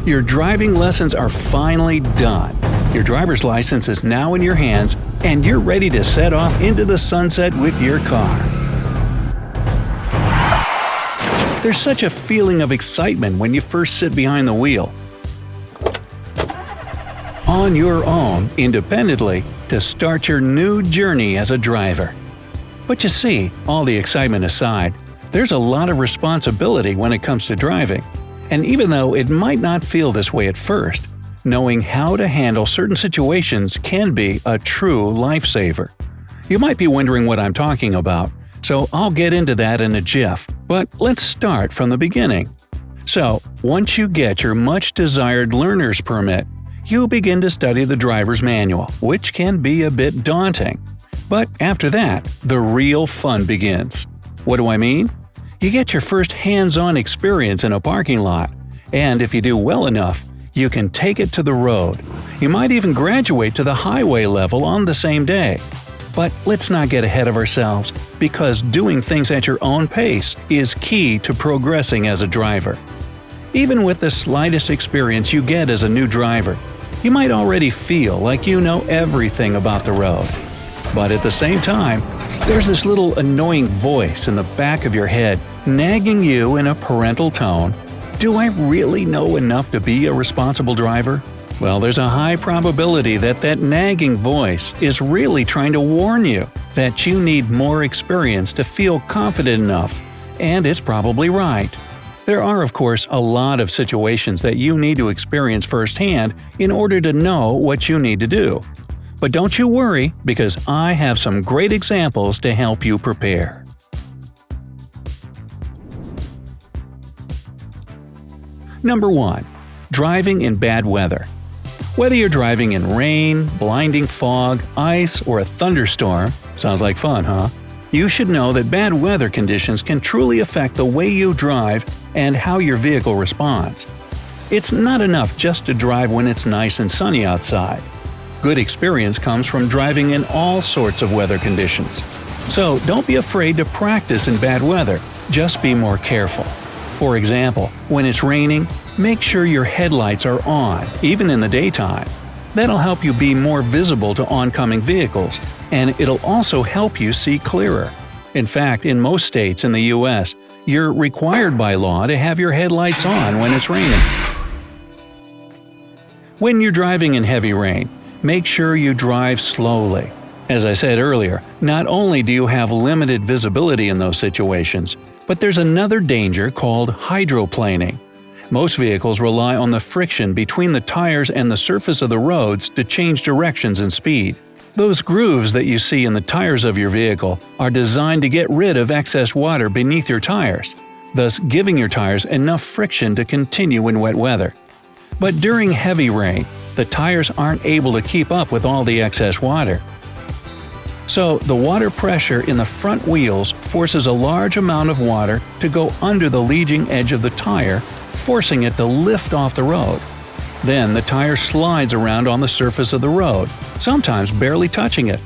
Your driving lessons are finally done. Your driver's license is now in your hands, and you're ready to set off into the sunset with your car. There's such a feeling of excitement when you first sit behind the wheel, on your own, independently, to start your new journey as a driver. But you see, all the excitement aside, there's a lot of responsibility when it comes to driving. And even though it might not feel this way at first, knowing how to handle certain situations can be a true lifesaver. You might be wondering what I'm talking about, so I'll get into that in a jiff, but let's start from the beginning. So, once you get your much-desired learner's permit, you begin to study the driver's manual, which can be a bit daunting. But after that, the real fun begins. What do I mean? You get your first hands-on experience in a parking lot, and if you do well enough, you can take it to the road. You might even graduate to the highway level on the same day. But let's not get ahead of ourselves, because doing things at your own pace is key to progressing as a driver. Even with the slightest experience you get as a new driver, you might already feel like you know everything about the road. But at the same time, there's this little annoying voice in the back of your head nagging you in a parental tone. Do I really know enough to be a responsible driver? Well, there's a high probability that that nagging voice is really trying to warn you that you need more experience to feel confident enough, and it's probably right. There are, of course, a lot of situations that you need to experience firsthand in order to know what you need to do. But don't you worry, because I have some great examples to help you prepare. Number 1. Driving in bad weather. Whether you're driving in rain, blinding fog, ice, or a thunderstorm – sounds like fun, huh? You should know that bad weather conditions can truly affect the way you drive and how your vehicle responds. It's not enough just to drive when it's nice and sunny outside. Good experience comes from driving in all sorts of weather conditions. So don't be afraid to practice in bad weather, just be more careful. For example, when it's raining, make sure your headlights are on, even in the daytime. That'll help you be more visible to oncoming vehicles, and it'll also help you see clearer. In fact, in most states in the US, you're required by law to have your headlights on when it's raining. When you're driving in heavy rain, make sure you drive slowly. As I said earlier, not only do you have limited visibility in those situations, but there's another danger called hydroplaning. Most vehicles rely on the friction between the tires and the surface of the roads to change directions and speed. Those grooves that you see in the tires of your vehicle are designed to get rid of excess water beneath your tires, thus giving your tires enough friction to continue in wet weather. But during heavy rain, the tires aren't able to keep up with all the excess water. So the water pressure in the front wheels forces a large amount of water to go under the leading edge of the tire, forcing it to lift off the road. Then the tire slides around on the surface of the road, sometimes barely touching it.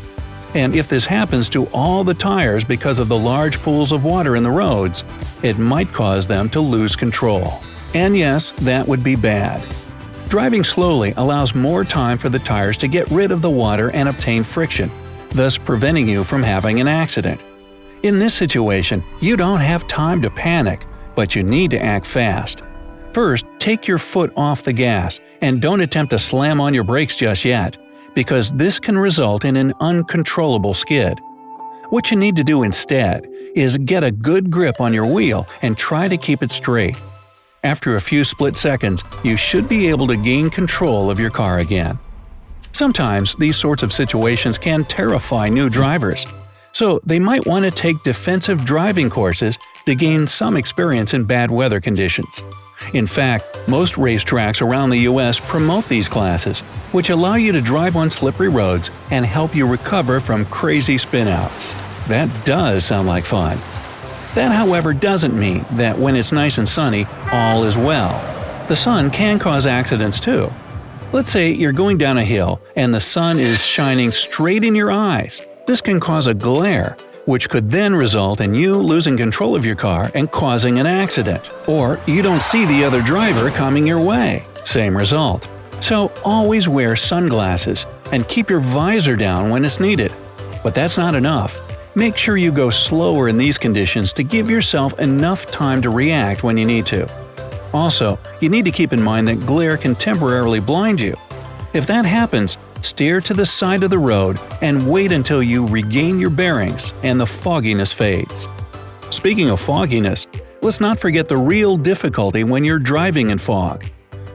And if this happens to all the tires because of the large pools of water in the roads, it might cause them to lose control. And yes, that would be bad. Driving slowly allows more time for the tires to get rid of the water and obtain friction, thus preventing you from having an accident. In this situation, you don't have time to panic, but you need to act fast. First, take your foot off the gas and don't attempt to slam on your brakes just yet, because this can result in an uncontrollable skid. What you need to do instead is get a good grip on your wheel and try to keep it straight. After a few split seconds, you should be able to gain control of your car again. Sometimes these sorts of situations can terrify new drivers, so they might want to take defensive driving courses to gain some experience in bad weather conditions. In fact, most racetracks around the US promote these classes, which allow you to drive on slippery roads and help you recover from crazy spinouts. That does sound like fun. That, however, doesn't mean that when it's nice and sunny, all is well. The sun can cause accidents too. Let's say you're going down a hill and the sun is shining straight in your eyes. This can cause a glare, which could then result in you losing control of your car and causing an accident. Or you don't see the other driver coming your way. Same result. So always wear sunglasses and keep your visor down when it's needed. But that's not enough. Make sure you go slower in these conditions to give yourself enough time to react when you need to. Also, you need to keep in mind that glare can temporarily blind you. If that happens, steer to the side of the road and wait until you regain your bearings and the fogginess fades. Speaking of fogginess, let's not forget the real difficulty when you're driving in fog.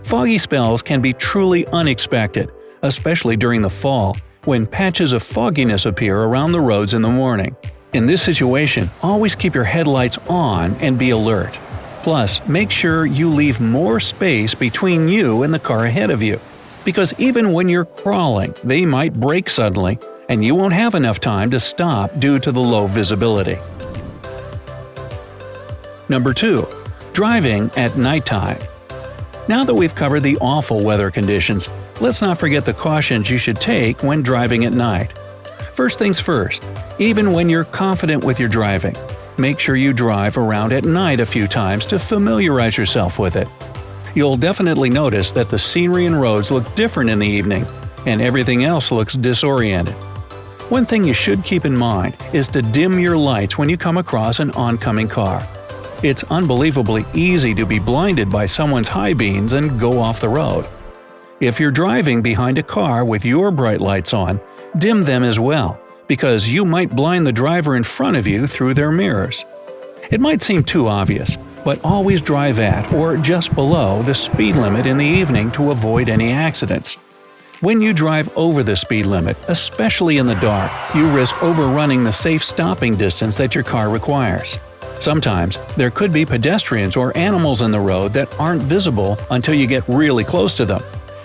Foggy spells can be truly unexpected, especially during the fall, when patches of fogginess appear around the roads in the morning. In this situation, always keep your headlights on and be alert. Plus, make sure you leave more space between you and the car ahead of you, because even when you're crawling, they might brake suddenly, and you won't have enough time to stop due to the low visibility. Number 2. Driving at nighttime. Now that we've covered the awful weather conditions, let's not forget the cautions you should take when driving at night. First things first, even when you're confident with your driving, make sure you drive around at night a few times to familiarize yourself with it. You'll definitely notice that the scenery and roads look different in the evening, and everything else looks disoriented. One thing you should keep in mind is to dim your lights when you come across an oncoming car. It's unbelievably easy to be blinded by someone's high beams and go off the road. If you're driving behind a car with your bright lights on, dim them as well, because you might blind the driver in front of you through their mirrors. It might seem too obvious, but always drive at or just below the speed limit in the evening to avoid any accidents. When you drive over the speed limit, especially in the dark, you risk overrunning the safe stopping distance that your car requires. Sometimes, there could be pedestrians or animals in the road that aren't visible until you get really close to them.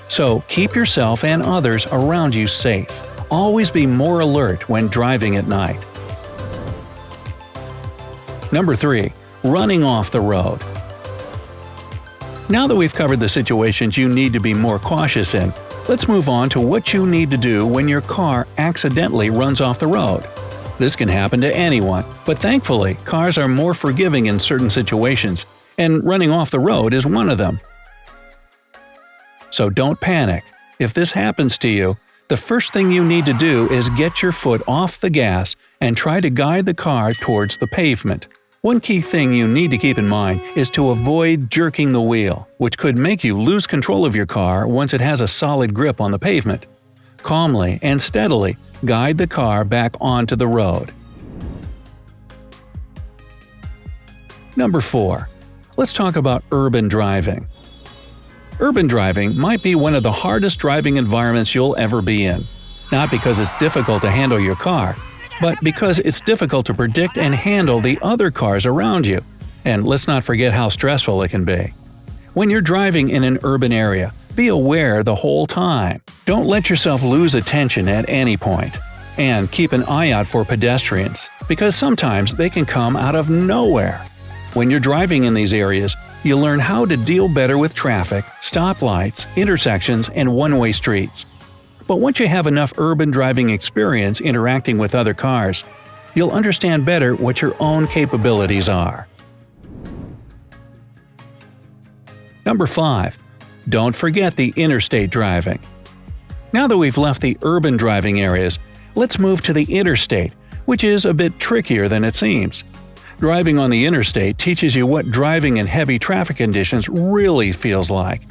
So keep yourself and others around you safe. Always be more alert when driving at night. Number 3. Running off the road. Now that we've covered the situations you need to be more cautious in, let's move on to what you need to do when your car accidentally runs off the road. This can happen to anyone, but thankfully, cars are more forgiving in certain situations, and running off the road is one of them. So don't panic. If this happens to you, the first thing you need to do is get your foot off the gas and try to guide the car towards the pavement. One key thing you need to keep in mind is to avoid jerking the wheel, which could make you lose control of your car once it has a solid grip on the pavement. Calmly and steadily guide the car back onto the road. Number 4. Let's talk about urban driving. Urban driving might be one of the hardest driving environments you'll ever be in. Not because it's difficult to handle your car, but because it's difficult to predict and handle the other cars around you. And let's not forget how stressful it can be. When you're driving in an urban area, be aware the whole time. Don't let yourself lose attention at any point. And keep an eye out for pedestrians, because sometimes they can come out of nowhere. When you're driving in these areas, you'll learn how to deal better with traffic, stoplights, intersections, and one-way streets. But once you have enough urban driving experience interacting with other cars, you'll understand better what your own capabilities are. Number 5. Don't forget the interstate driving. Now that we've left the urban driving areas, let's move to the interstate, which is a bit trickier than it seems. Driving on the interstate teaches you what driving in heavy traffic conditions really feels like.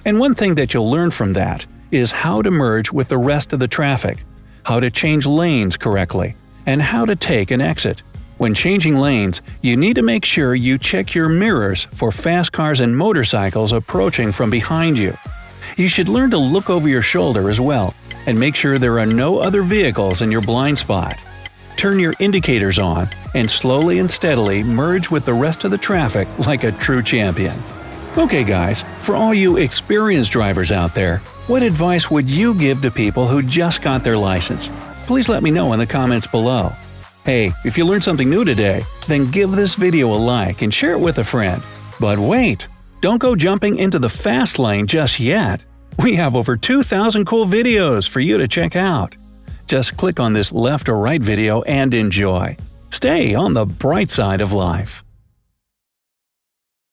And one thing that you'll learn from that is how to merge with the rest of the traffic, how to change lanes correctly, and how to take an exit. When changing lanes, you need to make sure you check your mirrors for fast cars and motorcycles approaching from behind you. You should learn to look over your shoulder as well, and make sure there are no other vehicles in your blind spot. Turn your indicators on, and slowly and steadily merge with the rest of the traffic like a true champion. Okay guys, for all you experienced drivers out there, what advice would you give to people who just got their license? Please let me know in the comments below. Hey, if you learned something new today, then give this video a like and share it with a friend. But wait! Don't go jumping into the fast lane just yet! We have over 2,000 cool videos for you to check out. Just click on this left or right video and enjoy. Stay on the bright side of life.